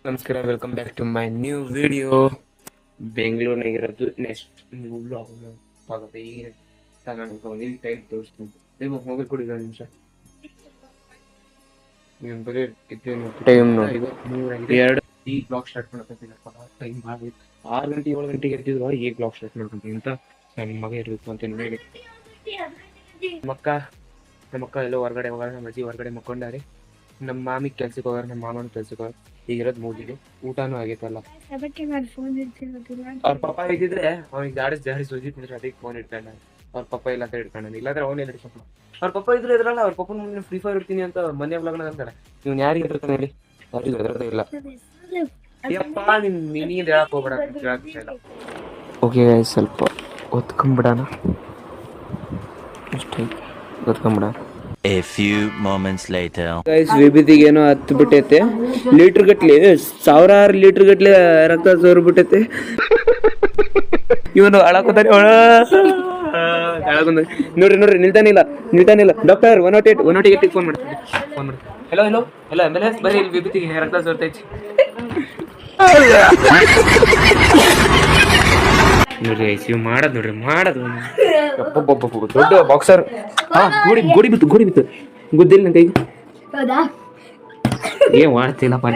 ನಮಸ್ಕಾರ, welcome back to my new video. ಬೆಂಗಳೂರಿನಾಗಿರೋದು next new blog ಆಗುತ್ತೆ. ಈಗ ತಗೊಂಡು ಟೈಮ್ ತೋರಿಸ್ತೀನಿ. ನೀವು ಮೊಬೈಲ್ ಕೊಡಿ ಒಂದು ನಿಮಿಷ. ನೀವು ಬರೀ ಟೈಮ್ ಎರಡು ಈ ಬ್ಲಾಗ್ ಸ್ಟಾರ್ಟ್ ಮಾಡ್ಕೊತೀನಪ್ಪ. ಟೈಮ್ ಆಗಿತ್ತು 6 ಗಂಟೆ 7 ಗಂಟೆಗೆ ಎದ್ದಿದ್ರು. ಈಗ ಬ್ಲಾಗ್ ಸ್ಟಾರ್ಟ್ ಮಾಡ್ಕೊತೀನಿ ಅಂತ ನನ್ನ ಮಗ ಇರಬೇಕು ಅಂತ ಹೇಳಿ ನಮ್ಮಕ್ಕ ಎಲ್ಲೋ ಹೊರಗಡೆ ಹೋಗೋಣ. ನಮ್ಮ ಅಜ್ಜಿ ಹೊರಗಡೆ ಮಕ್ಕೊಂಡಾರೆ. ನಮ್ಮ ಮಾಮಿ ಕೆಲ್ಸಕ್ಕೆ ಹೋಗಾರ, ನಮ್ಮ ಮಾಮನ ಕೆಲ್ಸಕ್ಕೆ ಹೋಗಾರ. ಈಗಿರೋದು ಮೂದಿಗೆ ಊಟನೂ ಆಗೈತಲ್ಲ. ಅವ್ರ ಪಪ್ಪ ಇದ್ದಿದ್ರೆ ಅವ್ನಿಗೆ ಜಾಡಿ ಸುಜಿತಿದ್ರೆ ಅದಕ್ಕೆ ಫೋನ್ ಇಟ್ಕೊಂಡ. ಅವ್ರ ಪಪ್ಪ ಇಲ್ಲ ಅಂತ ಇಟ್ಕೊಂಡ, ಇಲ್ಲಾಂದ್ರೆ ಅವನೇ ಹಿಡ್ಸಪ್ಪ. ಅವ್ರ ಪಪ್ಪ ಇದ್ರೆ ಇದ್ರಲ್ಲ, ಅವ್ರ ಪಪ್ಪ ಫ್ರೀ ಫೈರ್ ಇರ್ತೀನಿ ಅಂತ ಮನೆ ಬ್ಲಾಗ್ನ ಅಂತಾರೆ. ಇವ್ನು ಯಾರಿಗೆ ಇರ್ತಾನೆ ಹೇಳಿ? ಯಾರಿಗೂ ಎದ್ರದೇ ಇಲ್ಲ. ಯಪ್ಪ ನೀನು ಹೇಳಕ್ ಹೋಗ್ಬೇಡ, ಇಲ್ಲ. ಓಕೆ, ಸ್ವಲ್ಪ ಒತ್ಕೊಂಬಿಡೋಣ. ಅಷ್ಟೇ, ಒತ್ಕೊಂಬಿಡ. A few moments later. Guys, ವಿಭೂತಿಗೆ ಏನೋ ಹತ್ತು ಬಿಟ್ಟೈತೆ. ಲೀಟರ್ ಗಟ್ಲೆ, ಸಾವಿರಾರು ಲೀಟರ್ ಗಟ್ಲೆ ರಕ್ತ ಸೋರ್ ಬಿಟ್ಟೈತೆ. ಇವನು ಅಳಕೋತಾನೆ. ನೋಡ್ರಿ ನಿಲ್ತಾನಿಲ್ಲ. ಡಾಕ್ಟರ್ 108 ಫೋನ್ ಮಾಡ್ತೀನಿ. ಹೆಲೋ ಆಂಬುಲೆನ್ಸ್ ಬರ್ರಿ, ಇಲ್ಲಿ ವಿಭೂತಿಗೆ ರಕ್ತ ಸೋರ್ತೈತಿ. ನೋಡ್ರಿ ಐಸಿಯು ಮಾಡೋದು ದೊಡ್ಡ ಬಾಕ್ಸರ್. ಗೋಡಿ ಬಿತ್ತು ಗುದ್ದಿಲ್ಲ ನನ್ನ ಕೈಗೆ. ಏನ್ ಮಾಡ್ತಿಲ್ಲಪ್ಪ.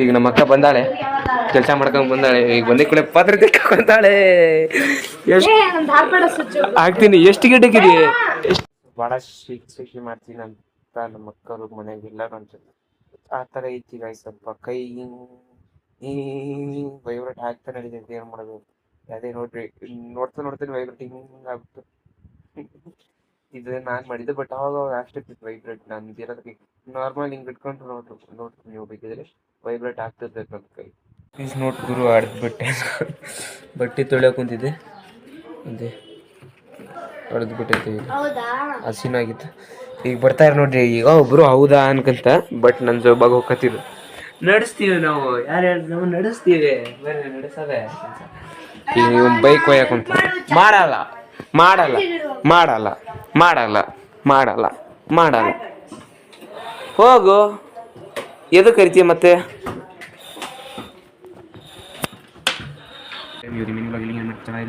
ಈಗ ನಮ್ಮ ಅಕ್ಕ ಬಂದಾಳೆ, ಕೆಲಸ ಮಾಡ್ಕೊಂಡ್ ಬಂದಾಳೆ. ಈಗ ಬಂದ ಕೂಡ ಪಾತ್ರೆ ತಿಕ್ಕೊಂತಾಳೆ. ಆಗ್ತೀನಿ. ಎಷ್ಟು ಗಂಟೆಗಿದೆ? ಬಹಳ ಶಿಕ್ಷೆ ಮಾಡ್ತೀನಿ ಅಂತ ನಮ್ಮ ಅಕ್ಕರು ಮನೆಯಾಗ ಇಲ್ಲ ಅಂತ ಆ ತರ ಐತಿ. ಸ್ವಲ್ಪ ಕೈ ವೈಬ್ರೇಟ್ ಆಗ್ತಾ ನಡೀತೈತಿ. ಏನ್ ಮಾಡೋದು? ಅದೇ ನೋಡ್ರಿ, ನೋಡ್ತೀನಿ ವೈಬ್ರೇಟಿಂಗ್ ಆಗುತ್ತೆ. ಇದು ನಾನ್ ಮಾಡಿದ್ದೆ, ಬಟ್ ಅವಾಗ ಆಗ್ತಿರ್ತಿತ್ತು ವೈಬ್ರೇಟ್. ನಾನು ಇರೋದಕ್ಕೆ ನಾರ್ಮಲ್ ಹಿಂಗ್ ಇಟ್ಕೊಂಡ್ರು ನೋಡ್ರಿ ನೀವು ಬೇಕಿದ್ರೆ ವೈಬ್ರೇಟ್ ಆಗ್ತಿರ್ತೈತೆ ನನ್ನ ಕೈ. ಪ್ಲೀಸ್ ನೋಟ್ ಗುರು, ಆಡ್ಬಿಟ್ಟೆ. ಬಟ್ಟೆ ತೊಳೆಯೋಕೆ ಕುಂತಿದ್ದೆ, ಅದೇ ಹೊಡೆದು ಬಿಟ್ಟೈತೆ. ಹಸಿನಾಗಿತ್ತು. ಈಗ ಬರ್ತಾರೆ ನೋಡ್ರಿ. ಈಗ ಒಬ್ರು ಹೌದಾ ಅನ್ಕಂತ, ಬಟ್ ನನ್ನ ಜೊಬಾಗ ಹೋಗತ್ತಿದ್ರು. ನಡೆಸ್ತೀವಿ ನಾವು, ನಾವು ನಡೆಸ್ತೀವಿ. ಬೇರೆ ನಡೆಸೋದೆ. ಈಗ ನೀವು ಬೈಕ್ ಒಯ್ಯಕ್ ಕುಂತ ಮಾಡಲ್ಲ. ಹೋಗು, ಎದು ಕರಿತೀಯ ಮತ್ತೆ?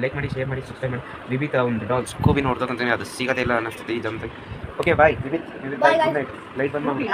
ಲೈಕ್ ಮಾಡಿ, ಶೇರ್ ಮಾಡಿ, ಸಬ್ಸ್ಕ್ರೈಬ್ ಮಾಡಿ. ವಿವಿಧ ಒಂದು ಡಾಗ್ ಸ್ಕೋಬಿ ನೋಡ್ತಕ್ಕಂತ ಅದು ಸಿಗೋದಿಲ್ಲ ಅನ್ನಿಸ್ತದೆ ಇದಂತ. Okay bye. ಲೈಟ್ ಬಂದ್ ಮಾಡಿ.